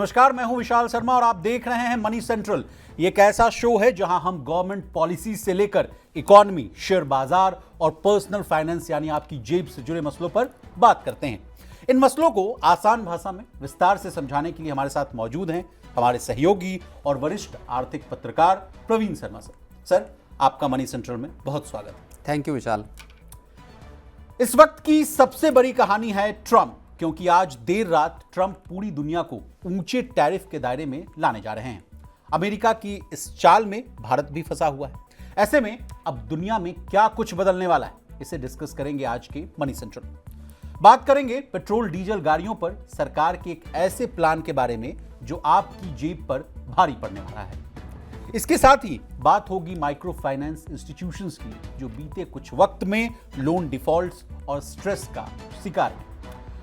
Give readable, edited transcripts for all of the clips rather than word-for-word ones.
नमस्कार, मैं हूं विशाल शर्मा और आप देख रहे हैं मनी सेंट्रल। ये एक ऐसा शो है जहां हम गवर्नमेंट पॉलिसी से लेकर इकोनॉमी, शेयर बाजार और पर्सनल फाइनेंस यानी आपकी जेब से जुड़े मसलों पर बात करते हैं। इन मसलों को आसान भाषा में विस्तार से समझाने के लिए हमारे साथ मौजूद हैं हमारे सहयोगी और वरिष्ठ आर्थिक पत्रकार प्रवीण शर्मा सर। सर, आपका मनी सेंट्रल में बहुत स्वागत। थैंक यू विशाल। इस वक्त की सबसे बड़ी कहानी है ट्रंप, क्योंकि आज देर रात ट्रंप पूरी दुनिया को ऊंचे टैरिफ के दायरे में लाने जा रहे हैं। अमेरिका की इस चाल में भारत भी फंसा हुआ है। ऐसे में अब दुनिया में क्या कुछ बदलने वाला है, इसे डिस्कस करेंगे आज के मनी सेंट्रल। बात करेंगे पेट्रोल डीजल गाड़ियों पर सरकार के एक ऐसे प्लान के बारे में जो आपकी जेब पर भारी पड़ने वाला है। इसके साथ ही बात होगी माइक्रो फाइनेंस इंस्टीट्यूशंस की, जो बीते कुछ वक्त में लोन डिफॉल्ट्स और स्ट्रेस का शिकार है।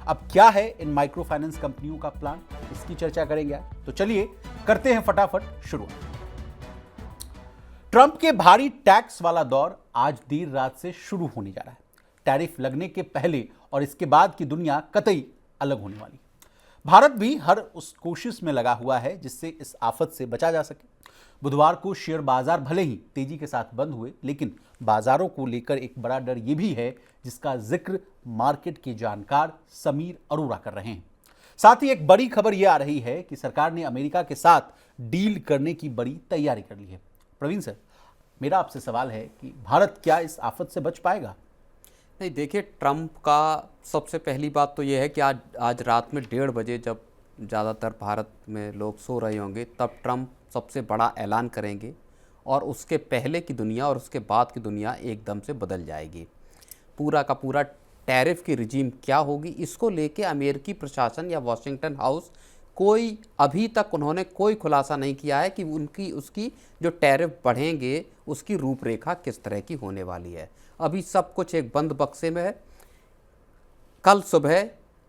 अब क्या है इन माइक्रो फाइनेंस कंपनियों का प्लान, इसकी चर्चा करेंगे। तो चलिए करते हैं फटाफट शुरुआत। ट्रंप के भारी टैक्स वाला दौर आज देर रात से शुरू होने जा रहा है। टैरिफ लगने के पहले और इसके बाद की दुनिया कतई अलग होने वाली। भारत भी हर उस कोशिश में लगा हुआ है जिससे इस आफत से बचा जा सके। बुधवार को शेयर बाजार भले ही तेजी के साथ बंद हुए, लेकिन बाजारों को लेकर एक बड़ा डर यह भी है जिसका जिक्र मार्केट के जानकार समीर अरोड़ा कर रहे हैं। साथ ही एक बड़ी खबर यह आ रही है कि सरकार ने अमेरिका के साथ डील करने की बड़ी तैयारी कर ली है। प्रवीण सर, मेरा आपसे सवाल है कि भारत क्या इस आफत से बच पाएगा? नहीं, देखिए, ट्रंप का सबसे पहली बात तो ये है कि आज रात में 1:30 बजे, जब ज़्यादातर भारत में लोग सो रहे होंगे, तब ट्रंप सबसे बड़ा ऐलान करेंगे और उसके पहले की दुनिया और उसके बाद की दुनिया एकदम से बदल जाएगी। पूरा का पूरा टैरिफ की रिजीम क्या होगी, इसको लेके अमेरिकी प्रशासन या वॉशिंगटन हाउस कोई अभी तक उन्होंने कोई खुलासा नहीं किया है कि उसकी जो टैरिफ बढ़ेंगे उसकी रूपरेखा किस तरह की होने वाली है। अभी सब कुछ एक बंद बक्से में है। कल सुबह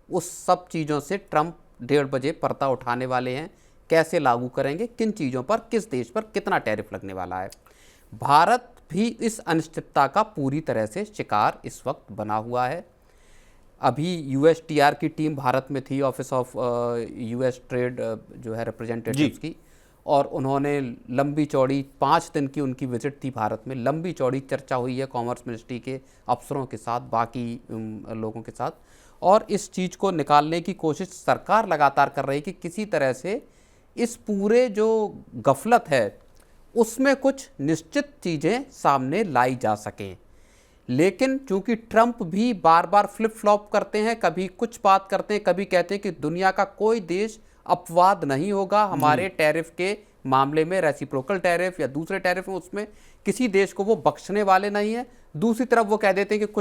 उस सब चीज़ों से ट्रंप 1:30 बजे पर्दा उठाने वाले हैं। कैसे लागू करेंगे, किन चीज़ों पर, किस देश पर कितना टैरिफ लगने वाला है। भारत भी इस अनिश्चितता का पूरी तरह से शिकार इस वक्त बना हुआ है। अभी यूएसटीआर की टीम भारत में थी, ऑफिस ऑफ यूएस ट्रेड जो है रिप्रेजेंटेटिव्स की, और उन्होंने लंबी चौड़ी 5 दिन की उनकी विजिट थी भारत में। लंबी चौड़ी चर्चा हुई है कॉमर्स मिनिस्ट्री के अफसरों के साथ, बाकी लोगों के साथ, और इस चीज़ को निकालने की कोशिश सरकार लगातार कर रही है कि किसी तरह से इस पूरे जो गफलत है उसमें कुछ निश्चित चीज़ें सामने लाई जा सकें। लेकिन चूंकि ट्रंप भी बार बार फ्लिप फ्लॉप करते हैं, कभी कुछ बात करते हैं, कभी कहते हैं कि दुनिया का कोई देश अपवाद नहीं होगा हमारे टैरिफ के मामले में, रेसिप्रोकल टैरिफ या दूसरे टैरिफ में, उसमें किसी देश को वो बख्शने वाले नहीं हैं। दूसरी तरफ वो कह देते हैं कि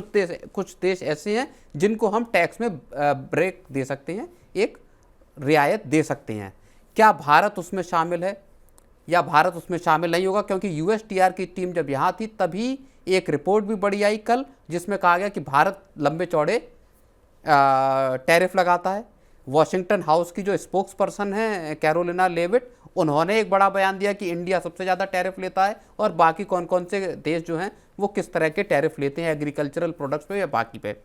कुछ देश ऐसे हैं जिनको हम टैक्स में ब्रेक दे सकते हैं, एक रियायत दे सकते हैं। क्या भारत उसमें शामिल है या भारत उसमें शामिल नहीं होगा? क्योंकि यूएसटीआर की टीम जब यहाँ थी तभी एक रिपोर्ट भी बड़ी आई कल, जिसमें कहा गया कि भारत लंबे चौड़े टैरिफ लगाता है। वॉशिंगटन हाउस की जो स्पोक्स पर्सन है कैरोलिना लेविट, उन्होंने एक बड़ा बयान दिया कि इंडिया सबसे ज़्यादा टैरिफ लेता है और बाकी कौन कौन से देश जो हैं वो किस तरह के टैरिफ लेते हैं एग्रीकल्चरल प्रोडक्ट्स पे या बाकी पे।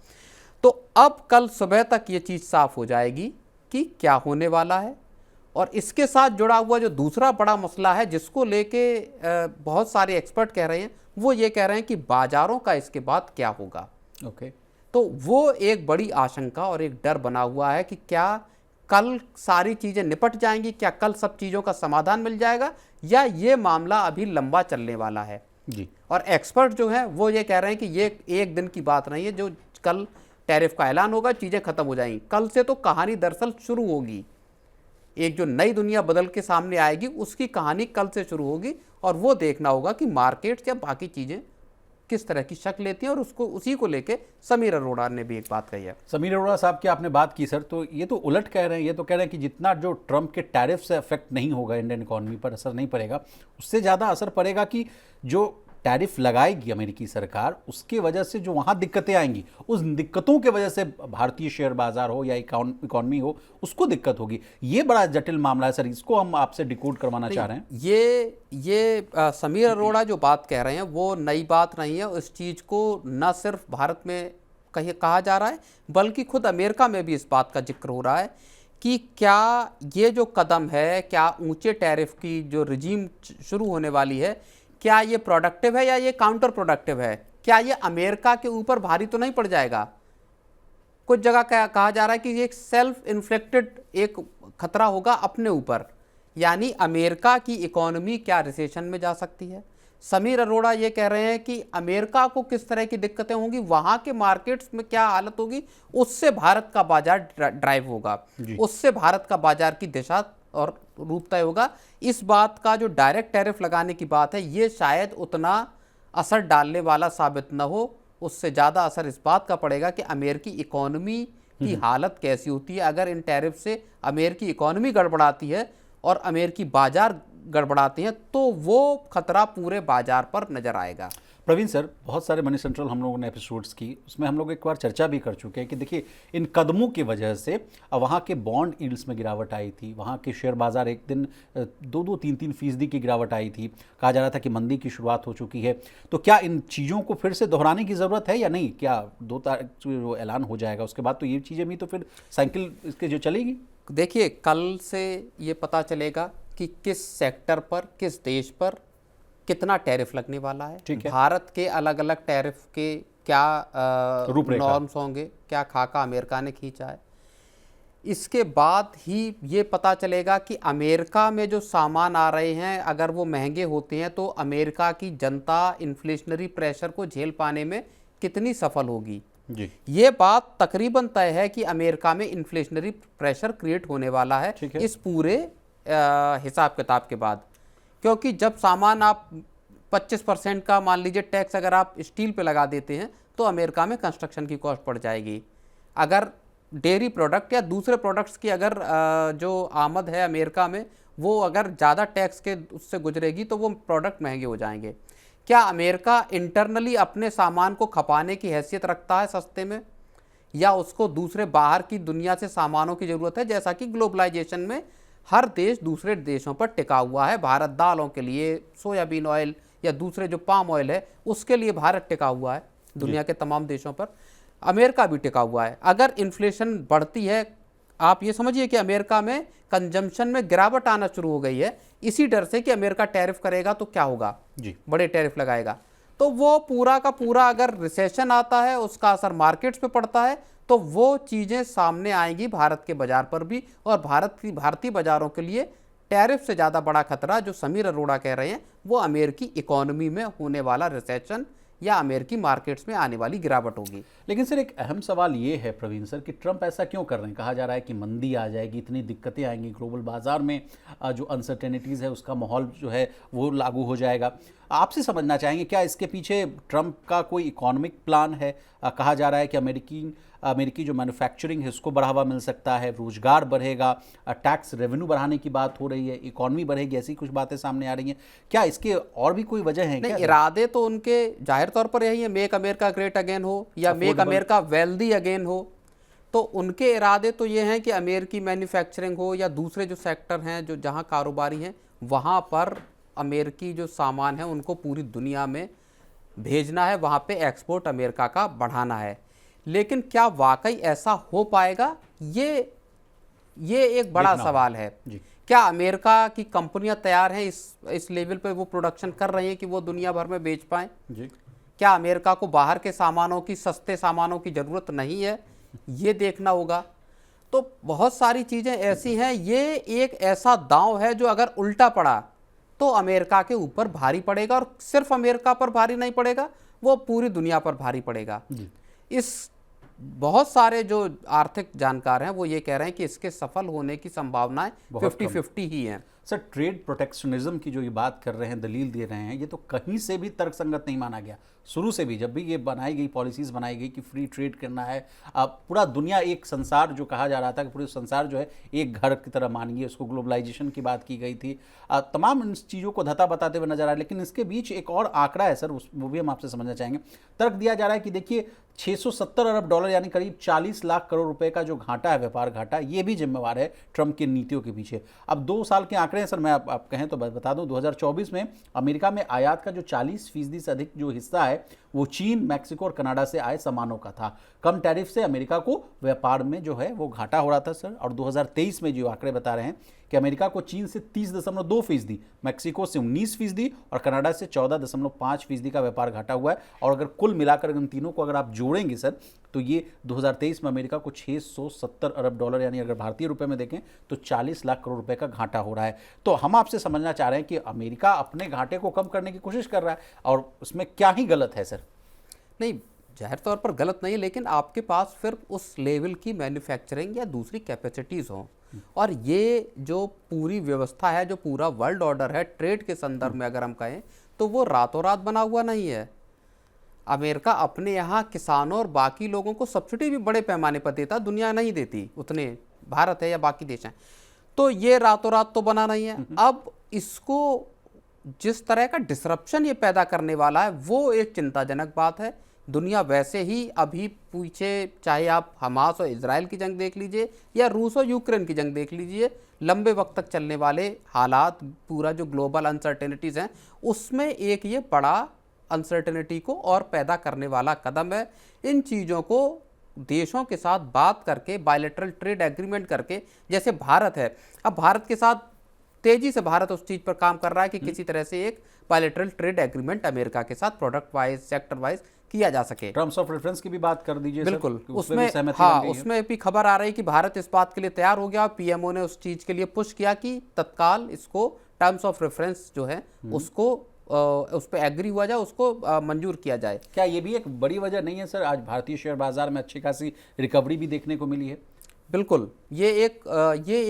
तो अब कल सुबह तक ये चीज़ साफ हो जाएगी कि क्या होने वाला है। और इसके साथ जुड़ा हुआ जो दूसरा बड़ा मसला है जिसको लेके बहुत सारे एक्सपर्ट कह रहे हैं, वो ये कह रहे हैं कि बाजारों का इसके बाद क्या होगा। तो वो एक बड़ी आशंका और एक डर बना हुआ है कि क्या कल सारी चीज़ें निपट जाएंगी, क्या कल सब चीज़ों का समाधान मिल जाएगा, या ये मामला अभी लंबा चलने वाला है जी। और एक्सपर्ट जो हैं वो ये कह रहे हैं कि ये एक दिन की बात नहीं है, जो कल टैरिफ का ऐलान होगा चीज़ें खत्म हो जाएंगी। कल से तो कहानी दरअसल शुरू होगी, एक जो नई दुनिया बदल के सामने आएगी उसकी कहानी कल से शुरू होगी, और वो देखना होगा कि मार्केट या बाकी चीज़ें किस तरह की शक्ल लेती हैं। और उसको उसी को लेके समीर अरोड़ा ने भी एक बात कही है। समीर अरोड़ा साहब की आपने बात की सर, तो ये तो उलट कह रहे हैं। ये तो कह रहे हैं कि जितना जो ट्रंप के टैरिफ से इफेक्ट नहीं होगा, इंडियन इकोनॉमी पर असर नहीं पड़ेगा, उससे ज़्यादा असर पड़ेगा कि जो टैरिफ लगाएगी अमेरिकी सरकार, उसके वजह से जो वहाँ दिक्कतें आएंगी, उस दिक्कतों के वजह से भारतीय शेयर बाजार हो या इकोनॉमी हो, उसको दिक्कत होगी। ये बड़ा जटिल मामला है सर, इसको हम आपसे डिकोड करवाना चाह रहे हैं। ये समीर अरोड़ा जो बात कह रहे हैं वो नई बात नहीं है। उस चीज़ को न सिर्फ भारत में कहा जा रहा है, बल्कि खुद अमेरिका में भी इस बात का जिक्र हो रहा है कि क्या ये जो कदम है, क्या ऊंचे टैरिफ की जो रिजीम शुरू होने वाली है, क्या ये प्रोडक्टिव है या ये काउंटर प्रोडक्टिव है? क्या ये अमेरिका के ऊपर भारी तो नहीं पड़ जाएगा? कुछ जगह कहा जा रहा है कि ये एक सेल्फ इन्फ्लिक्टेड एक खतरा होगा अपने ऊपर, यानी अमेरिका की इकोनॉमी क्या रिसेशन में जा सकती है। समीर अरोड़ा ये कह रहे हैं कि अमेरिका को किस तरह की दिक्कतें होंगी, वहां के मार्केट्स में क्या हालत होगी, उससे भारत का बाजार ड्राइव होगा, उससे भारत का बाजार की दिशा और रूप तय होगा। इस बात का जो डायरेक्ट टैरिफ लगाने की बात है, ये शायद उतना असर डालने वाला साबित न हो। उससे ज़्यादा असर इस बात का पड़ेगा कि अमेरिकी इकोनॉमी की हालत कैसी होती है। अगर इन टैरिफ से अमेरिकी इकोनॉमी गड़बड़ाती है और अमेरिकी बाजार गड़बड़ाते हैं तो वो खतरा पूरे बाजार पर नजर आएगा। प्रवीण सर, बहुत सारे मनी सेंट्रल हम लोगों ने एपिसोड्स की, उसमें हम लोग एक बार चर्चा भी कर चुके हैं कि देखिए इन कदमों की वजह से वहाँ के बॉन्ड यील्ड्स में गिरावट आई थी, वहाँ के शेयर बाजार एक दिन 2-3% की गिरावट आई थी, कहा जा रहा था कि मंदी की शुरुआत हो चुकी है। तो क्या इन चीज़ों को फिर से दोहराने की ज़रूरत है या नहीं? क्या 2 तारीख जो ऐलान हो जाएगा उसके बाद तो ये चीज़ें भी तो फिर साइकिल इसके जो चलेगी? देखिए, कल से ये पता चलेगा कि किस सेक्टर पर, किस देश पर कितना टैरिफ लगने वाला है। ठीक है। भारत के अलग अलग टैरिफ के क्या नॉर्म्स होंगे, क्या खाका अमेरिका ने खींचा है। इसके बाद ही ये पता चलेगा कि अमेरिका में जो सामान आ रहे हैं अगर वो महंगे होते हैं तो अमेरिका की जनता इन्फ्लेशनरी प्रेशर को झेल पाने में कितनी सफल होगी। जी। ये बात तकरीबन तय है कि अमेरिका में इन्फ्लेशनरी प्रेशर क्रिएट होने वाला है इस पूरे हिसाब किताब के बाद। क्योंकि जब सामान आप 25% का मान लीजिए टैक्स अगर आप स्टील पे लगा देते हैं तो अमेरिका में कंस्ट्रक्शन की कॉस्ट बढ़ जाएगी। अगर डेयरी प्रोडक्ट या दूसरे प्रोडक्ट्स की अगर जो आमद है अमेरिका में वो अगर ज़्यादा टैक्स के उससे गुजरेगी तो वो प्रोडक्ट महंगे हो जाएंगे। क्या अमेरिका इंटरनली अपने सामान को खपाने की हैसियत रखता है सस्ते में, या उसको दूसरे बाहर की दुनिया से सामानों की ज़रूरत है? जैसा कि ग्लोबलाइजेशन में हर देश दूसरे देशों पर टिका हुआ है। भारत दालों के लिए सोयाबीन ऑयल या दूसरे जो पाम ऑयल है उसके लिए भारत टिका हुआ है दुनिया के तमाम देशों पर, अमेरिका भी टिका हुआ है। अगर इन्फ्लेशन बढ़ती है, आप ये समझिए कि अमेरिका में कंजम्पशन में गिरावट आना शुरू हो गई है इसी डर से कि अमेरिका टैरिफ करेगा तो क्या होगा जी। बड़े टैरिफ लगाएगा, तो वो पूरा का पूरा अगर रिसेशन आता है उसका असर मार्केट्स पे पड़ता है तो वो चीज़ें सामने आएंगी भारत के बाजार पर भी। और भारतीय बाजारों के लिए टैरिफ से ज़्यादा बड़ा खतरा जो समीर अरोड़ा कह रहे हैं वो अमेरिकी इकोनॉमी में होने वाला रिसेशन या अमेरिकी मार्केट्स में आने वाली गिरावट होगी। लेकिन सर एक अहम सवाल ये है प्रवीण सर कि ट्रंप ऐसा क्यों कर रहे हैं? कहा जा रहा है कि मंदी आ जाएगी, इतनी दिक्कतें आएंगी, ग्लोबल बाजार में जो अनसर्टेनिटीज़ है उसका माहौल जो है वो लागू हो जाएगा। आपसे समझना चाहेंगे क्या इसके पीछे ट्रंप का कोई इकोनॉमिक प्लान है? कहा जा रहा है कि अमेरिकी जो मैन्युफैक्चरिंग है उसको बढ़ावा मिल सकता है, रोजगार बढ़ेगा, टैक्स रेवेन्यू बढ़ाने की बात हो रही है, इकोनॉमी बढ़ेगी, ऐसी कुछ बातें सामने आ रही हैं। क्या इसके और भी कोई वजह है? नहीं, इरादे तो उनके जाहिर तौर पर यही है, मेक अमेरिका ग्रेट अगेन हो या मेक अमेरिका वेल्दी अगेन हो। तो उनके इरादे तो ये हैं कि अमेरिकी मैन्युफैक्चरिंग हो या दूसरे जो सेक्टर हैं जो जहाँ कारोबारी हैं वहाँ पर अमेरिकी जो सामान है उनको पूरी दुनिया में भेजना है, वहाँ पे एक्सपोर्ट अमेरिका का बढ़ाना है। लेकिन क्या वाकई ऐसा हो पाएगा, ये एक बड़ा सवाल है। क्या अमेरिका की कंपनियां तैयार हैं इस लेवल पे, वो प्रोडक्शन कर रही हैं कि वो दुनिया भर में बेच पाएं? क्या अमेरिका को बाहर के सामानों की, सस्ते सामानों की ज़रूरत नहीं है? ये देखना होगा। तो बहुत सारी चीज़ें ऐसी हैं, ये एक ऐसा दांव है जो अगर उल्टा पड़ा तो अमेरिका के ऊपर भारी पड़ेगा, और सिर्फ अमेरिका पर भारी नहीं पड़ेगा, वो पूरी दुनिया पर भारी पड़ेगा। इस बहुत सारे जो आर्थिक जानकार हैं वो ये कह रहे हैं कि इसके सफल होने की संभावनाएं 50-50 ही हैं। सर ट्रेड प्रोटेक्शनिज्म की जो ये बात कर रहे हैं, दलील दे रहे हैं, ये तो कहीं से भी तर्कसंगत नहीं माना गया। शुरू से भी जब भी ये बनाई गई, पॉलिसीज़ बनाई गई कि फ्री ट्रेड करना है, पूरा दुनिया एक संसार जो कहा जा रहा था कि पूरे संसार जो है एक घर की तरह मानिए, उसको ग्लोबलाइजेशन की बात की गई थी। तमाम इन चीज़ों को धता बताते हुए नजर आ रहा है। लेकिन इसके बीच एक और आंकड़ा है सर, वो भी हम आपसे समझना चाहेंगे। तर्क दिया जा रहा है कि देखिए 670 अरब डॉलर यानी करीब 40 लाख करोड़ रुपए का जो घाटा है, व्यापार घाटा, ये भी जिम्मेवार है ट्रंप की नीतियों के पीछे। अब 2 साल के आंकड़े हैं सर, मैं आप कहें तो बता दूं, 2024 में अमेरिका में आयात का जो 40% से अधिक जो हिस्सा है वो चीन, मैक्सिको और कनाडा से आए सामानों का था। कम टैरिफ से अमेरिका को व्यापार में जो है वो घाटा हो रहा था सर। और 2023 में जो आंकड़े बता रहे हैं कि अमेरिका को चीन से 30.2%, मैक्सिको से 19% और कनाडा से 14.5% का व्यापार घाटा हुआ है। और अगर कुल मिलाकर इन तीनों को अगर आप जोड़ेंगे सर, तो ये 2023 में अमेरिका को 670 अरब डॉलर यानी अगर भारतीय रुपए में देखें तो 40 लाख करोड़ रुपए का घाटा हो रहा है। तो हम आपसे समझना चाह रहे हैं कि अमेरिका अपने घाटे को कम करने की कोशिश कर रहा है और उसमें क्या ही गलत है सर? नहीं, जाहिर तौर पर गलत नहीं है, लेकिन आपके पास फिर उस लेवल की मैन्युफैक्चरिंग या दूसरी कैपेसिटीज़ हों। और ये जो पूरी व्यवस्था है, जो पूरा वर्ल्ड ऑर्डर है ट्रेड के संदर्भ में अगर हम कहें, तो वो रातों रात बना हुआ नहीं है। अमेरिका अपने यहाँ किसानों और बाकी लोगों को सब्सिडी भी बड़े पैमाने पर देता, दुनिया नहीं देती उतने, भारत है या बाकी देश हैं। तो ये रातों रात तो बना नहीं है। अब इसको जिस तरह का डिसरप्शन ये पैदा करने वाला है वो एक चिंताजनक बात है। दुनिया वैसे ही अभी पीछे, चाहे आप हमास और इजराइल की जंग देख लीजिए या रूस और यूक्रेन की जंग देख लीजिए, लंबे वक्त तक चलने वाले हालात, पूरा जो ग्लोबल अनसर्टेनिटीज़ हैं, उसमें एक ये बड़ा अनसर्टेनिटी को और पैदा करने वाला कदम है। इन चीज़ों को देशों के साथ बात करके, बायलैटरल ट्रेड एग्रीमेंट करके, जैसे भारत है, अब भारत के साथ तेजी से भारत उस चीज़ पर काम कर रहा है कि किसी तरह से एक बायलैटरल ट्रेड एग्रीमेंट अमेरिका के साथ प्रोडक्ट वाइज, सेक्टर वाइज किया जा सके। टर्म्स ऑफ रेफरेंस की भी बात कर दीजिए। बिल्कुल, उसमें उसमें भी खबर आ रही है कि भारत इस बात के लिए तैयार हो गया। पीएमओ ने उस चीज़ के लिए पुश किया कि तत्काल इसको टर्म्स ऑफ रेफरेंस जो है उसको उस पर एग्री हुआ जाए, उसको मंजूर किया जाए। क्या ये भी एक बड़ी वजह नहीं है सर, आज भारतीय शेयर बाजार में अच्छी खासी रिकवरी भी देखने को मिली है? बिल्कुल, ये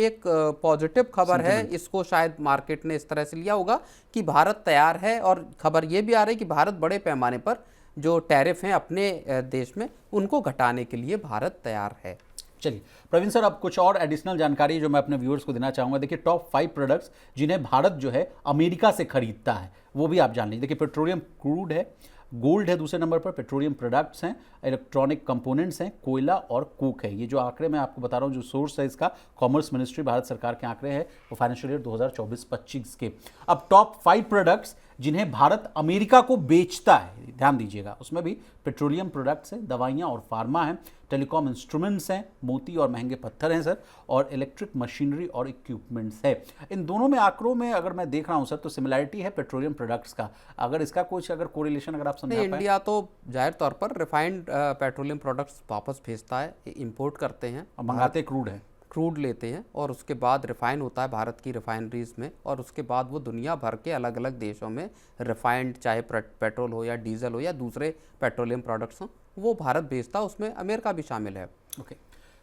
एक पॉजिटिव खबर है। इसको शायद मार्केट ने इस तरह से लिया होगा कि भारत तैयार है। और खबर ये भी आ रही है कि भारत बड़े पैमाने पर जो टैरिफ हैं अपने देश में, उनको घटाने के लिए भारत तैयार है। चलिए प्रवीण सर, अब कुछ और एडिशनल जानकारी जो मैं अपने व्यूअर्स को देना चाहूँगा। देखिए, टॉप 5 प्रोडक्ट्स जिन्हें भारत जो है अमेरिका से खरीदता है वो भी आप जान लीजिए। देखिए, पेट्रोलियम क्रूड है, गोल्ड है दूसरे नंबर पर, पेट्रोलियम प्रोडक्ट्स हैं, इलेक्ट्रॉनिक कंपोनेंट्स हैं, कोयला और कोक है। ये जो आंकड़े मैं आपको बता रहा हूँ, जो सोर्स है इसका कॉमर्स मिनिस्ट्री, भारत सरकार के आंकड़े हैं वो फाइनेंशियल ईयर 2024-25 के। अब टॉप 5 प्रोडक्ट्स जिन्हें भारत अमेरिका को बेचता है, ध्यान दीजिएगा, उसमें भी पेट्रोलियम प्रोडक्ट्स हैं, दवाइयाँ और फार्मा हैं, टेलीकॉम इंस्ट्रूमेंट्स हैं, मोती और महंगे पत्थर हैं सर, और इलेक्ट्रिक मशीनरी और इक्विपमेंट्स है। इन दोनों में आंकड़ों में अगर मैं देख रहा हूं सर, तो सिमिलैरिटी है पेट्रोलियम प्रोडक्ट्स का। अगर इसका कुछ अगर कोरिलेशन अगर आप समझा पाएं। इंडिया तो जाहिर तौर पर रिफाइंड पेट्रोलियम प्रोडक्ट्स वापस भेजता है, इंपोर्ट करते हैं, मंगाते क्रूड है, क्रूड लेते हैं और उसके बाद रिफाइन होता है भारत की रिफाइनरीज में, और उसके बाद वो दुनिया भर के अलग अलग देशों में रिफाइंड, चाहे पेट्रोल हो या डीजल हो या दूसरे पेट्रोलियम प्रोडक्ट्स हों, वो भारत भेजता है। उसमें अमेरिका भी शामिल है। ओके,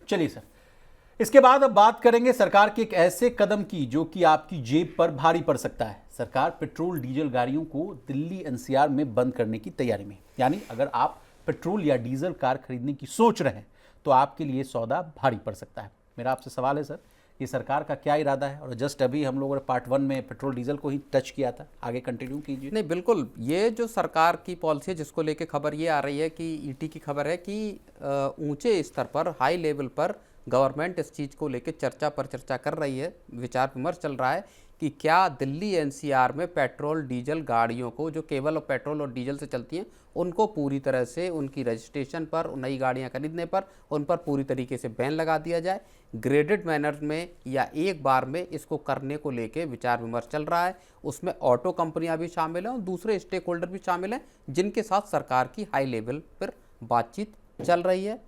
चलिए सर, इसके बाद अब बात करेंगे सरकार के एक ऐसे कदम की जो कि आपकी जेब पर भारी पड़ सकता है। सरकार पेट्रोल डीजल गाड़ियों को दिल्ली एनसीआर में बंद करने की तैयारी में। यानी अगर आप पेट्रोल या डीजल कार खरीदने की सोच रहे हैं तो आपके लिए सौदा भारी पड़ सकता है। मेरा आपसे सवाल है सर, ये सरकार का क्या इरादा है? और जस्ट अभी हम लोगों ने पार्ट 1 में पेट्रोल डीजल को ही टच किया था, आगे कंटिन्यू कीजिए। नहीं, बिल्कुल, ये जो सरकार की पॉलिसी है जिसको लेके खबर ये आ रही है कि ईटी की खबर है कि ऊंचे स्तर पर, हाई लेवल पर गवर्नमेंट इस चीज़ को लेके चर्चा पर चर्चा कर रही है, विचार विमर्श चल रहा है कि क्या दिल्ली एनसीआर में पेट्रोल डीजल गाड़ियों को, जो केवल पेट्रोल और डीजल से चलती हैं, उनको पूरी तरह से उनकी रजिस्ट्रेशन पर, नई गाड़ियां खरीदने पर, उन पर पूरी तरीके से बैन लगा दिया जाए। ग्रेडेड मैनर में या एक बार में इसको करने को लेके विचार विमर्श चल रहा है। उसमें ऑटो कंपनियां भी शामिल हैं और दूसरे स्टेक होल्डर भी शामिल हैं, जिनके साथ सरकार की हाई लेवल पर बातचीत चल रही है।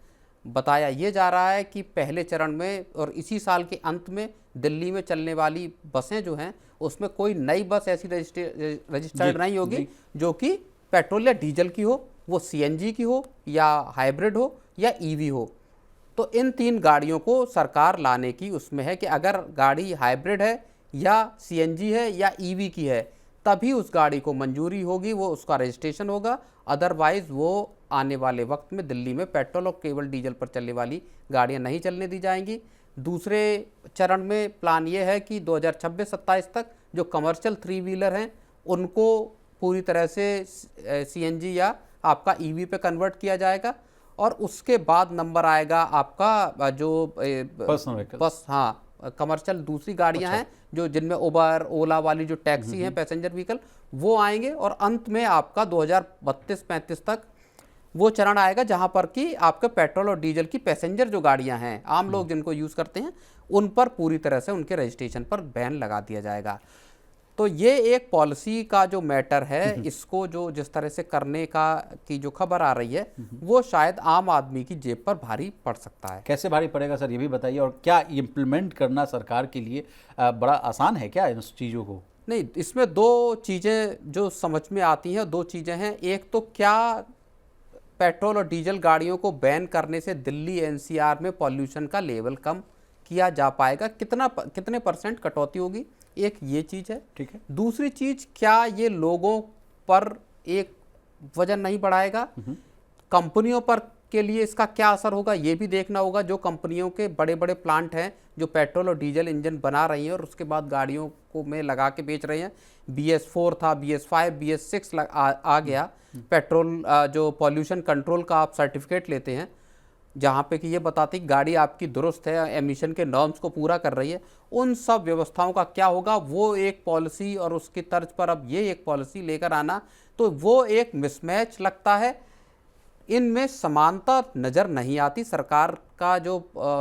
बताया ये जा रहा है कि पहले चरण में और इसी साल के अंत में दिल्ली में चलने वाली बसें जो हैं, उसमें कोई नई बस ऐसी रजिस्टर्ड नहीं होगी जो कि पेट्रोल या डीजल की हो, वो सीएनजी की हो या हाइब्रिड हो या ईवी हो। तो इन 3 गाड़ियों को सरकार लाने की उसमें है कि अगर गाड़ी हाइब्रिड है या सीएनजी है या ईवी की है, तभी उस गाड़ी को मंजूरी होगी, वो उसका रजिस्ट्रेशन होगा। अदरवाइज़ वो आने वाले वक्त में दिल्ली में पेट्रोल और केवल डीजल पर चलने वाली गाड़ियां नहीं चलने दी जाएंगी। दूसरे चरण में प्लान ये है कि 2026-27 तक जो कमर्शियल 3 व्हीलर हैं उनको पूरी तरह से सीएनजी या आपका ईवी पे कन्वर्ट किया जाएगा। और उसके बाद नंबर आएगा आपका जो पर्सनल व्हीकल। बस, हाँ, कमर्शियल दूसरी गाड़ियां हैं जो जिनमें उबर ओला वाली जो टैक्सी हैं, पैसेंजर व्हीकल, वो आएंगे। और अंत में आपका 2032-35 तक वो चरण आएगा जहां पर कि आपके पेट्रोल और डीजल की पैसेंजर जो गाड़ियां हैं, आम लोग जिनको यूज़ करते हैं, उन पर पूरी तरह से उनके रजिस्ट्रेशन पर बैन लगा दिया जाएगा। तो ये एक पॉलिसी का जो मैटर है, इसको जो जिस तरह से करने का की जो खबर आ रही है, वो शायद आम आदमी की जेब पर भारी पड़ सकता है। कैसे भारी पड़ेगा सर, ये भी बताइए। और क्या इम्प्लीमेंट करना सरकार के लिए बड़ा आसान है क्या इन चीज़ों को? नहीं, इसमें दो चीज़ें जो समझ में आती हैं, दो चीज़ें हैं। एक तो क्या पेट्रोल और डीजल गाड़ियों को बैन करने से दिल्ली एनसीआर में पॉल्यूशन का लेवल कम किया जा पाएगा, कितने % कटौती होगी, एक ये चीज़ है। ठीक है। दूसरी चीज़, क्या ये लोगों पर एक वजन नहीं बढ़ाएगा, कंपनियों पर के लिए इसका क्या असर होगा, ये भी देखना होगा। जो कंपनियों के बड़े बड़े प्लांट हैं जो पेट्रोल और डीजल इंजन बना रही हैं और उसके बाद गाड़ियों को में लगा के बेच रहे हैं, BS4 था, BS5, BS6 आ गया। पेट्रोल जो पॉल्यूशन कंट्रोल का आप सर्टिफिकेट लेते हैं, जहाँ पे कि ये बताती कि गाड़ी आपकी दुरुस्त है, एमिशन के नॉर्म्स को पूरा कर रही है, उन सब व्यवस्थाओं का क्या होगा, वो एक पॉलिसी और उसकी तर्ज पर अब ये एक पॉलिसी लेकर आना, तो वो एक मिसमैच लगता है। इनमें समानता नज़र नहीं आती। सरकार का जो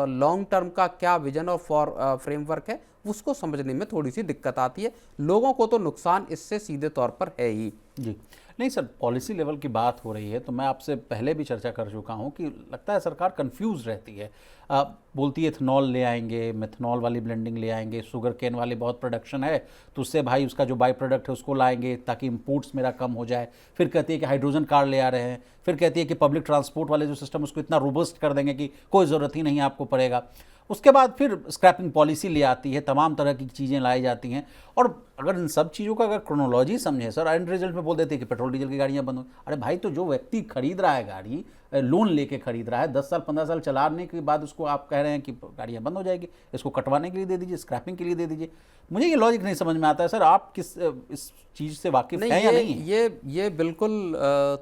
लॉन्ग टर्म का क्या विजन और फ्रेमवर्क है, उसको समझने में थोड़ी सी दिक्कत आती है। लोगों को तो नुकसान इससे सीधे तौर पर है ही। जी नहीं सर, पॉलिसी लेवल की बात हो रही है तो मैं आपसे पहले भी चर्चा कर चुका हूं कि लगता है सरकार कंफ्यूज रहती है। बोलती है इथेनॉल ले आएंगे, मिथनॉल वाली ब्लेंडिंग ले आएंगे, शुगर केन वाली बहुत प्रोडक्शन है तो उससे भाई उसका जो बाई प्रोडक्ट है उसको लाएंगे ताकि इंपोर्ट्स मेरा कम हो जाए। फिर कहती है कि हाइड्रोजन कार ले आ रहे हैं। फिर कहती है कि पब्लिक ट्रांसपोर्ट वाले जो सिस्टम उसको इतना रोबस्ट कर देंगे कि कोई ज़रूरत ही नहीं आपको पड़ेगा। उसके बाद फिर स्क्रैपिंग पॉलिसी ले आती है, तमाम तरह की चीज़ें लाई जाती हैं। और अगर इन सब चीज़ों का अगर क्रोनोलॉजी समझे सर, एंड रिजल्ट में बोल देते हैं कि पेट्रोल डीजल की गाड़ियां बंद हो। अरे भाई, तो जो व्यक्ति खरीद रहा है गाड़ी, लोन लेके खरीद रहा है, 10 साल 15 साल चलाने के बाद उसको आप कह रहे हैं कि गाड़ियां बंद हो जाएगी, इसको कटवाने के लिए दे दीजिए, स्क्रैपिंग के लिए दे दीजिए। मुझे ये लॉजिक नहीं समझ में आता है सर। आप किस इस चीज़ से वाकिफ हैं या नहीं है? ये बिल्कुल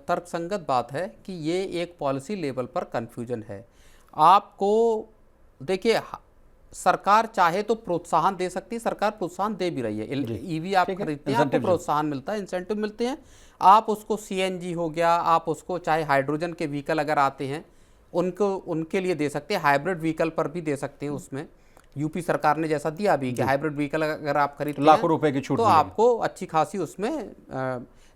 तर्कसंगत बात है कि ये एक पॉलिसी लेवल पर कन्फ्यूजन है। आपको देखिए, सरकार चाहे तो प्रोत्साहन दे सकती है, सरकार प्रोत्साहन दे भी रही है। ईवी आप खरीदते हैं, आपको प्रोत्साहन मिलता है, इंसेंटिव मिलते हैं। आप उसको CNG हो गया, आप उसको चाहे हाइड्रोजन के व्हीकल अगर आते हैं उनके लिए दे सकते हैं, हाइब्रिड व्हीकल पर भी दे सकते हैं। उसमें यूपी सरकार ने जैसा दिया भी कि हाइब्रिड व्हीकल अगर आप खरीदते हैं लाखों रुपए की छूट तो आपको अच्छी खासी उसमें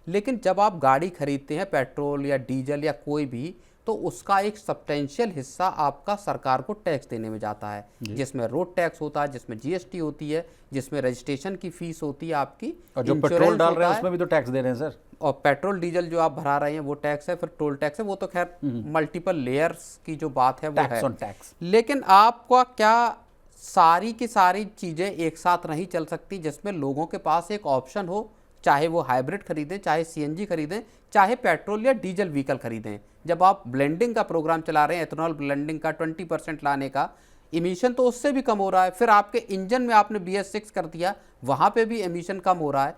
लेकिन जब आप गाड़ी खरीदते हैं पेट्रोल या डीजल या कोई भी, तो उसका एक सब्सटेंशियल हिस्सा आपका सरकार को टैक्स देने में जाता है, जिसमें रोड टैक्स होता है, जिसमें GST होती है, जिसमें रजिस्ट्रेशन की फीस होती है आपकी, और जो पेट्रोल डाल रहे हैं उसमें भी तो टैक्स दे रहे हैं सर। और पेट्रोल डीजल जो आप भरा रहे हैं वो टैक्स है, फिर टोल टैक्स है। वो तो खैर मल्टीपल लेयर्स की जो बात है वो टैक्स है। On tax. लेकिन आपका क्या सारी की सारी चीज़ें एक साथ नहीं चल सकती, जिसमें लोगों के पास एक ऑप्शन हो, चाहे वो हाइब्रिड खरीदें, चाहे CNG खरीदें, चाहे पेट्रोल या डीजल व्हीकल खरीदें। जब आप ब्लेंडिंग का प्रोग्राम चला रहे हैं, एथेनॉल ब्लेंडिंग का 20% लाने का, इमिशन तो उससे भी कम हो रहा है। फिर आपके इंजन में आपने BS6 कर दिया, वहाँ पे भी एमिशन कम हो रहा है।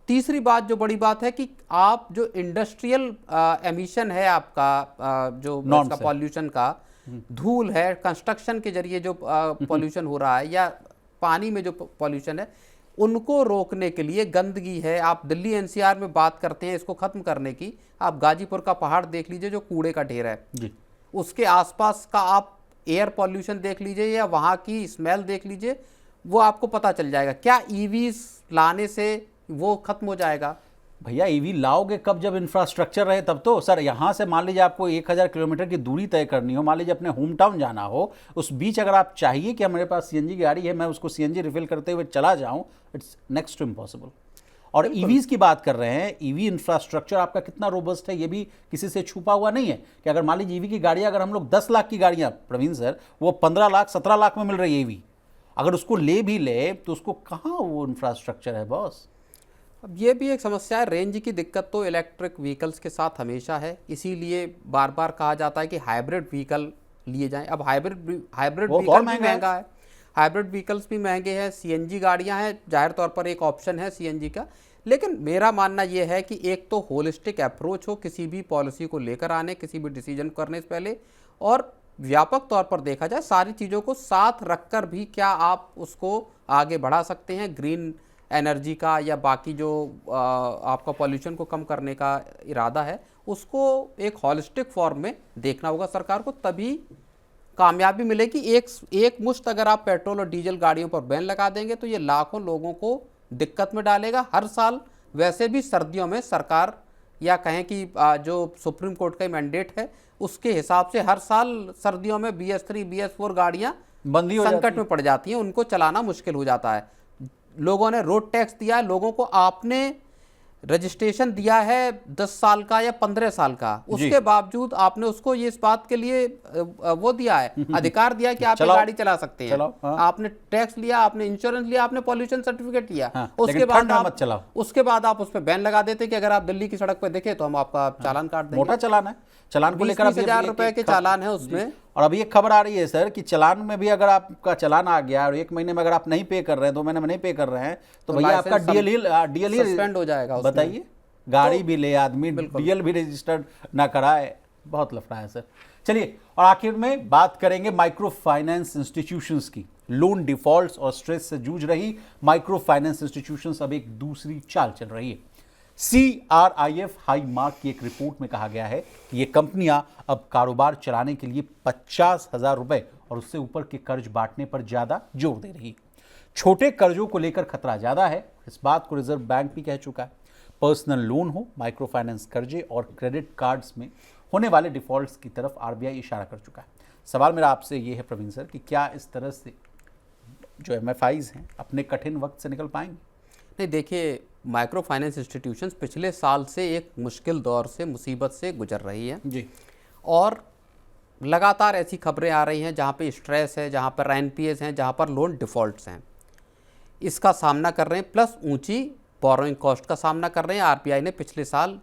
तीसरी बात जो बड़ी बात है कि आप जो इंडस्ट्रियल एमिशन है आपका, जो इसका पॉल्यूशन का धूल है, कंस्ट्रक्शन के जरिए जो पॉल्यूशन हो रहा है, या पानी में जो पॉल्यूशन है, उनको रोकने के लिए गंदगी है। आप दिल्ली NCR में बात करते हैं इसको खत्म करने की, आप गाजीपुर का पहाड़ देख लीजिए जो कूड़े का ढेर है जी। उसके आसपास का आप एयर पॉल्यूशन देख लीजिए या वहाँ की स्मेल देख लीजिए, वो आपको पता चल जाएगा। क्या EVs लाने से वो खत्म हो जाएगा? भैया EV लाओगे कब, जब इंफ्रास्ट्रक्चर रहे तब तो। सर यहाँ से मान लीजिए आपको 1000 किलोमीटर की दूरी तय करनी हो, मान लीजिए अपने होम टाउन जाना हो, उस बीच अगर आप चाहिए कि मेरे पास CNG गाड़ी है, मैं उसको CNG रिफिल करते हुए चला जाऊँ, इट्स नेक्स्ट टू इम्पॉसिबल। और EVs की बात कर रहे हैं, EV इंफ्रास्ट्रक्चर आपका कितना रोबस्ट है ये भी किसी से छुपा हुआ नहीं है कि अगर मान लीजिए EV की गाड़ियाँ, अगर हम लोग 10 लाख की गाड़ियाँ प्रवीण सर, वो 15 लाख 17 लाख में मिल रही है EV, अगर उसको ले भी ले तो उसको कहाँ वो इंफ्रास्ट्रक्चर है बॉस। अब ये भी एक समस्या है। रेंज की दिक्कत तो इलेक्ट्रिक व्हीकल्स के साथ हमेशा है, इसीलिए बार बार कहा जाता है कि हाइब्रिड व्हीकल लिए जाएं। अब हाइब्रिड व्हीकल भी महंगा है, हाइब्रिड व्हीकल्स भी महंगे हैं। CNG गाड़ियां हैं, जाहिर तौर पर एक ऑप्शन है CNG का, लेकिन मेरा मानना यह है कि एक तो होलिस्टिक अप्रोच हो किसी भी पॉलिसी को लेकर आने, किसी भी डिसीजन करने से पहले, और व्यापक तौर पर देखा जाए सारी चीज़ों को साथ रखकर भी क्या आप उसको आगे बढ़ा सकते हैं। ग्रीन एनर्जी का या बाकी जो आपका पॉल्यूशन को कम करने का इरादा है, उसको एक हॉलिस्टिक फॉर्म में देखना होगा सरकार को, तभी कामयाबी मिलेगी। एक मुश्त अगर आप पेट्रोल और डीजल गाड़ियों पर बैन लगा देंगे तो ये लाखों लोगों को दिक्कत में डालेगा हर साल। वैसे भी सर्दियों में सरकार, या कहें कि जो सुप्रीम कोर्ट का मैंडेट है उसके हिसाब से हर साल सर्दियों में BS3 BS4 गाड़ियां बंदी हो संकट में पड़ जाती हैं, उनको चलाना मुश्किल हो जाता है। लोगों ने रोड टैक्स दिया है, लोगों को आपने रजिस्ट्रेशन दिया है 10 साल का या 15 साल का, उसके बावजूद आपने उसको ये इस बात के लिए वो दिया है, अधिकार दिया है कि आप ये गाड़ी चला सकते हैं। हाँ। आपने टैक्स लिया, आपने इंश्योरेंस लिया, आपने पॉल्यूशन सर्टिफिकेट लिया, हाँ, उसके बाद आप उस पर बैन लगा देते कि अगर आप दिल्ली की सड़क पर देखे तो हम आपका चालान काट देंगे। मोटा चालान है, चालान को लेकर 20,000 रुपए के चालान है उसमें। और अभी एक खबर आ रही है सर कि चालान में भी अगर आपका चालान आ गया और 1 महीने में अगर आप नहीं पे कर रहे हैं, 2 महीने में नहीं पे कर रहे हैं, तो भैया आपका डीएल सस्पेंड हो जाएगा। बताइए, गाड़ी भी ले आदमी, डीएल भी रजिस्टर्ड ना कराए, बहुत लफड़ा है सर। चलिए, और आखिर में बात करेंगे माइक्रो फाइनेंस इंस्टीट्यूशंस की। लोन डिफॉल्ट्स और स्ट्रेस से जूझ रही माइक्रो फाइनेंस इंस्टीट्यूशंस अब एक दूसरी चाल चल रही है। CRIF हाई मार्क की एक रिपोर्ट में कहा गया है कि ये कंपनियां अब कारोबार चलाने के लिए 50,000 रुपए और उससे ऊपर के कर्ज बांटने पर ज्यादा जोर दे रही है। छोटे कर्जों को लेकर खतरा ज्यादा है, इस बात को रिजर्व बैंक भी कह चुका है। पर्सनल लोन हो, माइक्रो फाइनेंस कर्जे और क्रेडिट कार्ड्स में होने वाले डिफॉल्ट्स की तरफ RBI इशारा कर चुका है। सवाल मेरा आपसे ये है प्रवीण सर कि क्या इस तरह से जो MFIs हैं अपने कठिन वक्त से निकल पाएंगे? नहीं, देखिए, माइक्रो फाइनेंस इंस्टीट्यूशंस पिछले साल से एक मुश्किल दौर से, मुसीबत से गुजर रही है जी, और लगातार ऐसी खबरें आ रही हैं जहाँ पे स्ट्रेस है, जहाँ पर NPAs हैं, जहाँ पर लोन डिफ़ॉल्ट्स हैं, इसका सामना कर रहे हैं, प्लस ऊंची बोरोइंग कॉस्ट का सामना कर रहे हैं। RBI ने पिछले साल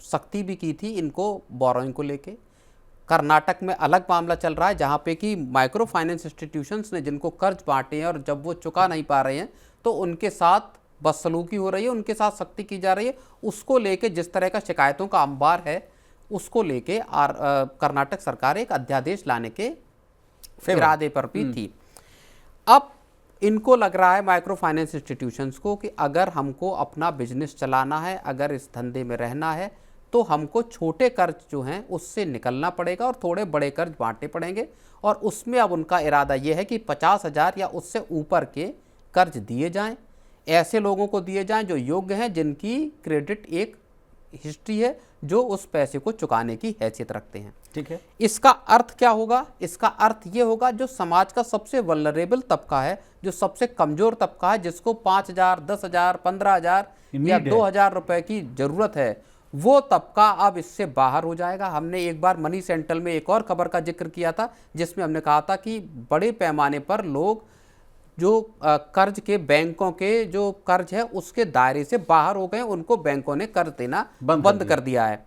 सख्ती भी की थी इनको बोरोइंग को लेके। कर्नाटक में अलग मामला चल रहा है जहाँ पे कि माइक्रो फाइनेंस इंस्टीट्यूशंस ने जिनको कर्ज बांटे हैं और जब वो चुका नहीं पा रहे हैं तो उनके साथ बदसलूकी हो रही है, उनके साथ सख्ती की जा रही है। उसको लेके जिस तरह का शिकायतों का अंबार है, उसको लेके कर्नाटक सरकार एक अध्यादेश लाने के इरादे पर भी थी। अब इनको लग रहा है माइक्रो फाइनेंस इंस्टीट्यूशंस को कि अगर हमको अपना बिजनेस चलाना है, अगर इस धंधे में रहना है, तो हमको छोटे कर्ज जो हैं उससे निकलना पड़ेगा और थोड़े बड़े कर्ज बांटने पड़ेंगे। और उसमें अब उनका इरादा यह है कि 50,000 या उससे ऊपर के कर्ज दिए जाएं, ऐसे लोगों को दिए जाएं जो योग्य हैं, जिनकी क्रेडिट एक हिस्ट्री है, जो उस पैसे को चुकाने की हैसियत रखते हैं। ठीक है। इसका अर्थ क्या होगा? इसका अर्थ ये होगा जो समाज का सबसे वल्नरेबल तबका है, जो सबसे कमजोर तबका है, जिसको 5,000, 10,000, 15,000 या 2,000 रुपए की जरूरत है, वो तबका अब इससे बाहर हो जाएगा। हमने एक बार मनी सेंट्रल में एक और खबर का जिक्र किया था जिसमें हमने कहा था कि बड़े पैमाने पर लोग जो कर्ज के, बैंकों के जो कर्ज है उसके दायरे से बाहर हो गए, उनको बैंकों ने कर्ज देना बंद कर दिया है।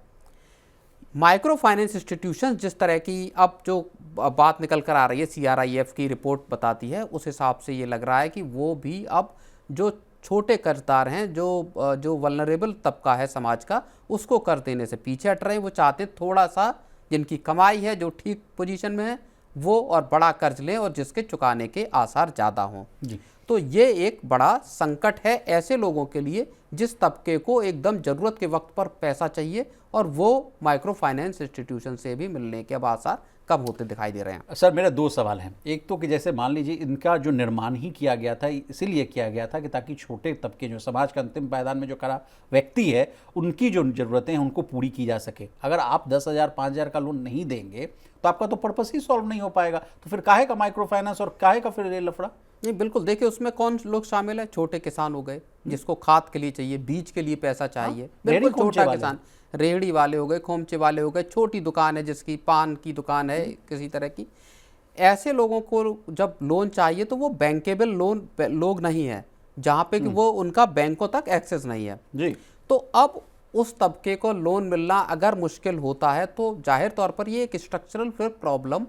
माइक्रो फाइनेंस इंस्टीट्यूशंस जिस तरह की अब जो बात निकल कर आ रही है, CRIF की रिपोर्ट बताती है, उस हिसाब से ये लग रहा है कि वो भी अब जो छोटे कर्जदार हैं, जो वल्नरेबल तबका है समाज का, उसको कर्ज देने से पीछे हट रहे हैं। वो चाहते थोड़ा सा जिनकी कमाई है, जो ठीक पोजीशन में है, वो और बड़ा कर्ज लें और जिसके चुकाने के आसार ज़्यादा हों। तो ये एक बड़ा संकट है ऐसे लोगों के लिए जिस तबके को एकदम ज़रूरत के वक्त पर पैसा चाहिए और वो माइक्रो फाइनेंस इंस्टीट्यूशन से भी मिलने के अब आसार कम होते दिखाई दे रहे हैं। सर, मेरे 2 सवाल हैं। एक तो कि जैसे मान लीजिए इनका जो निर्माण ही किया गया था, इसीलिए किया गया था कि ताकि छोटे तबके, जो समाज का अंतिम पायदान में जो खड़ा व्यक्ति है, उनकी जो ज़रूरतें हैं उनको पूरी की जा सके। अगर आप 10,000, 5,000 का लोन नहीं देंगे तो आपका तो पर्पस ही सॉल्व नहीं हो पाएगा। तो फिर काहे का माइक्रो फाइनेंस और काहे का फिर ये लफड़ा? नहीं, बिल्कुल, देखिए उसमें कौन लोग शामिल है? छोटे किसान हो गए जिसको खाद के लिए चाहिए, बीज के लिए पैसा चाहिए, बिल्कुल छोटा किसान, रेहड़ी वाले हो गए, खोमचे वाले हो गए, छोटी दुकान है जिसकी पान की दुकान है किसी तरह की, ऐसे लोगों को जब लोन चाहिए तो वो बैंकेबल लोन लोग नहीं है, जहाँ पे कि वो उनका बैंकों तक एक्सेस नहीं है जी। तो अब उस तबके को लोन मिलना अगर मुश्किल होता है तो जाहिर तौर पर ये एक स्ट्रक्चरल फिर प्रॉब्लम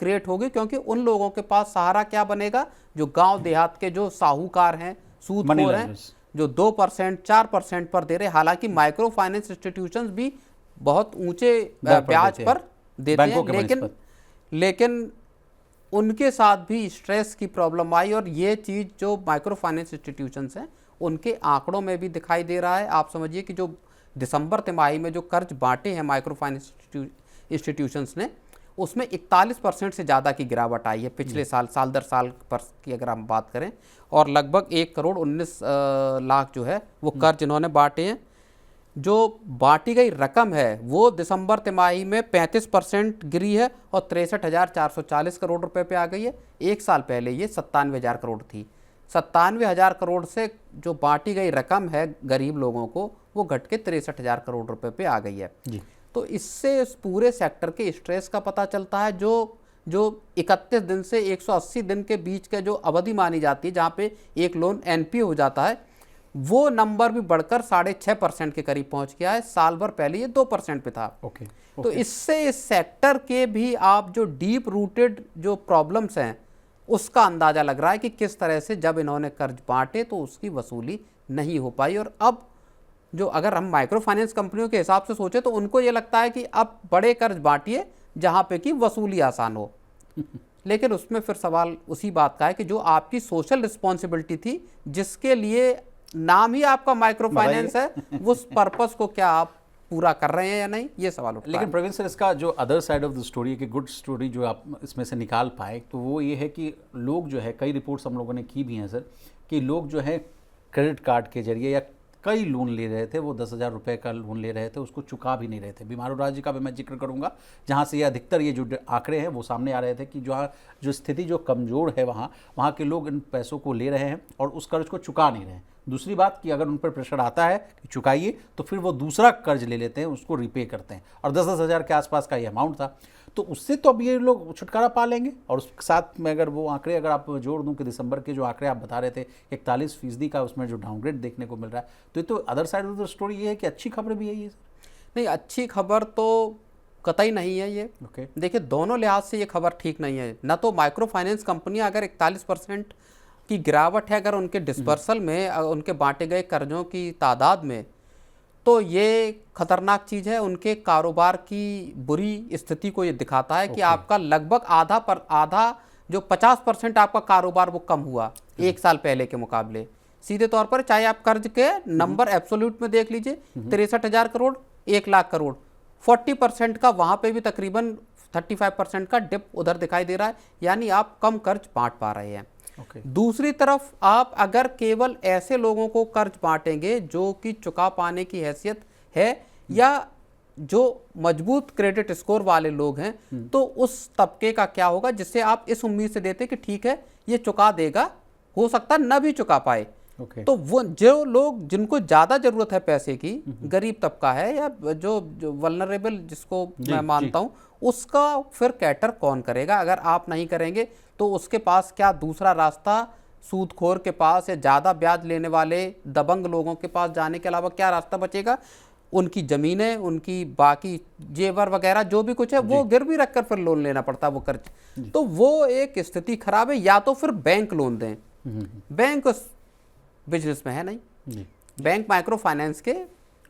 क्रिएट होगी, क्योंकि उन लोगों के पास सहारा क्या बनेगा? जो गांव देहात के जो साहूकार हैं, सूदखोर हैं, जो 2% 4% पर दे रहे, हालांकि माइक्रो फाइनेंस इंस्टीट्यूशंस भी बहुत ऊंचे ब्याज पर देते हैं, लेकिन उनके साथ भी स्ट्रेस की प्रॉब्लम आई और ये चीज़ जो माइक्रो फाइनेंस इंस्टीट्यूशंस हैं उनके आंकड़ों में भी दिखाई दे रहा है। आप समझिए कि जो दिसंबर तिमाही में जो कर्ज बांटे हैं माइक्रो फाइनेंस इंस्टीट्यूशंस ने, उसमें 41% से ज़्यादा की गिरावट आई है पिछले साल दर साल पर की अगर हम बात करें, और लगभग 1,19,00,000 जो है वो कर्ज इन्होंने बांटे हैं। जो बांटी गई रकम है वो दिसंबर तिमाही में 35% गिरी है और 63,440 करोड़ रुपए पे आ गई है। एक साल पहले ये 97,000 करोड़ थी। 97,000 करोड़ से जो बांटी गई रकम है गरीब लोगों को वो घट के 63,000 करोड़ रुपए पे आ गई है जी। तो इससे इस पूरे सेक्टर के स्ट्रेस का पता चलता है। जो 31 दिन से 180 दिन के बीच का जो अवधि मानी जाती है जहाँ पे एक लोन एनपीए हो जाता है, वो नंबर भी बढ़कर 6.5% के करीब पहुंच गया है। साल भर पहले ये 2% पे था। तो इससे इस सेक्टर के भी आप जो डीप रूटेड जो प्रॉब्लम्स हैं उसका अंदाजा लग रहा है कि किस तरह से जब इन्होंने कर्ज बांटे तो उसकी वसूली नहीं हो पाई। और अब जो अगर हम माइक्रो फाइनेंस कंपनियों के हिसाब से सोचे तो उनको ये लगता है कि अब बड़े कर्ज बांटिए जहां पे कि वसूली आसान हो। लेकिन उसमें फिर सवाल उसी बात का है कि जो आपकी सोशल रिस्पॉन्सिबिलिटी थी, जिसके लिए नाम ही आपका माइक्रो फाइनेंस है, उस पर्पस को क्या आप पूरा कर रहे हैं या नहीं, ये सवाल उठता है। लेकिन प्रवीण सर, इसका जो other side of the story की गुड स्टोरी जो आप इसमें से निकाल पाए तो वो ये है कि लोग जो है, कई रिपोर्ट्स हम लोगों ने की भी हैं सर, कि लोग जो है क्रेडिट कार्ड के जरिए या कई लोन ले रहे थे, वो 10,000 रुपये का लोन ले रहे थे, उसको चुका भी नहीं रहे थे। बीमारू राज्य का भी मैं जिक्र करूंगा जहाँ से ये अधिकतर ये जो आंकड़े हैं वो सामने आ रहे थे कि जो स्थिति जो कमज़ोर है वहाँ के लोग इन पैसों को ले रहे हैं और उस कर्ज को चुका नहीं रहे हैं। दूसरी बात कि अगर उन पर प्रेशर आता है कि चुकाइए तो फिर वो दूसरा कर्ज ले लेते हैं, उसको रिपे करते हैं, और 10-10 हज़ार के आसपास का ये अमाउंट था। तो उससे तो अब ये लोग छुटकारा पा लेंगे। और उसके साथ में अगर वो आंकड़े अगर आप जोड़ दूं कि दिसंबर के जो आंकड़े आप बता रहे थे 41% का उसमें जो डाउनग्रेड देखने को मिल रहा है, तो ये तो other side of the story ये है कि अच्छी खबर भी है ये। नहीं, अच्छी खबर तो कतई नहीं है ये। देखिए, दोनों लिहाज से ये खबर ठीक नहीं है। ना तो माइक्रो फाइनेंस कंपनियां अगर 41% की गिरावट है अगर उनके डिस्पर्सल में, उनके बांटे गए कर्जों की तादाद में, तो ये खतरनाक चीज़ है। उनके कारोबार की बुरी स्थिति को ये दिखाता है कि आपका लगभग आधा जो 50% आपका कारोबार वो कम हुआ एक साल पहले के मुकाबले। सीधे तौर पर चाहे आप कर्ज के नंबर एब्सोल्यूट में देख लीजिए, 63,000 करोड़, 1,00,000 करोड़, 40% का वहाँ पे भी तकरीबन 35% का डिप उधर दिखाई दे रहा है, यानी आप कम कर्ज बांट पा रहे हैं। दूसरी तरफ आप अगर केवल ऐसे लोगों को कर्ज बांटेंगे जो कि चुका पाने की हैसियत है या जो मजबूत क्रेडिट स्कोर वाले लोग हैं, तो उस तबके का क्या होगा जिससे आप इस उम्मीद से देते कि ठीक है ये चुका देगा, हो सकता न भी चुका पाए। तो वो जो लोग जिनको ज्यादा जरूरत है पैसे की, गरीब तबका है या जो वल्नरेबल जिसको मैं मानता हूं, उसका फिर कैटर कौन करेगा? अगर आप नहीं करेंगे तो उसके पास क्या दूसरा रास्ता, सूदखोर के पास या ज़्यादा ब्याज लेने वाले दबंग लोगों के पास जाने के अलावा क्या रास्ता बचेगा? उनकी ज़मीनें, उनकी बाकी जेवर वगैरह जो भी कुछ है वो गिरवी रखकर फिर लोन लेना पड़ता है वो कर्ज। तो वो एक स्थिति खराब है। या तो फिर बैंक लोन दें, बैंक उस बिजनेस में है नहीं। बैंक माइक्रो फाइनेंस के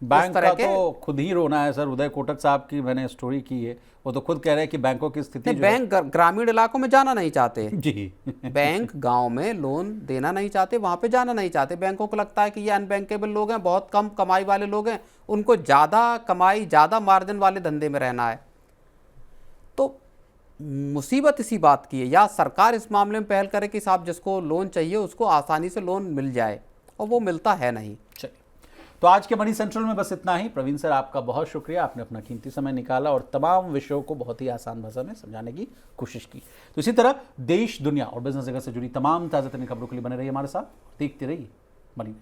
बैंक का तो खुद ही रोना है सर। उदय कोटक साहब की मैंने स्टोरी की है, वो तो खुद कह रहे हैं कि बैंकों की स्थिति बैंक ग्रामीण इलाकों में जाना नहीं चाहते जी बैंक गांव में लोन देना नहीं चाहते, वहां पे जाना नहीं चाहते। बैंकों को लगता है कि ये अनबैंकेबल लोग हैं, बहुत कम कमाई वाले लोग हैं, उनको ज़्यादा कमाई, ज़्यादा मार्जिन वाले धंधे में रहना है। तो मुसीबत इसी बात की है, या सरकार इस मामले में पहल करे कि साहब जिसको लोन चाहिए उसको आसानी से लोन मिल जाए, और वो मिलता है नहीं। चलिए, तो आज के मनी सेंट्रल में बस इतना ही। प्रवीण सर, आपका बहुत शुक्रिया, आपने अपना कीमती समय निकाला और तमाम विषयों को बहुत ही आसान भाषा में समझाने की कोशिश की। तो इसी तरह देश, दुनिया और बिजनेस जगत से जुड़ी तमाम ताज़ा तरीन खबरों के लिए बने रहिए हमारे साथ, देखते रहिए मनी।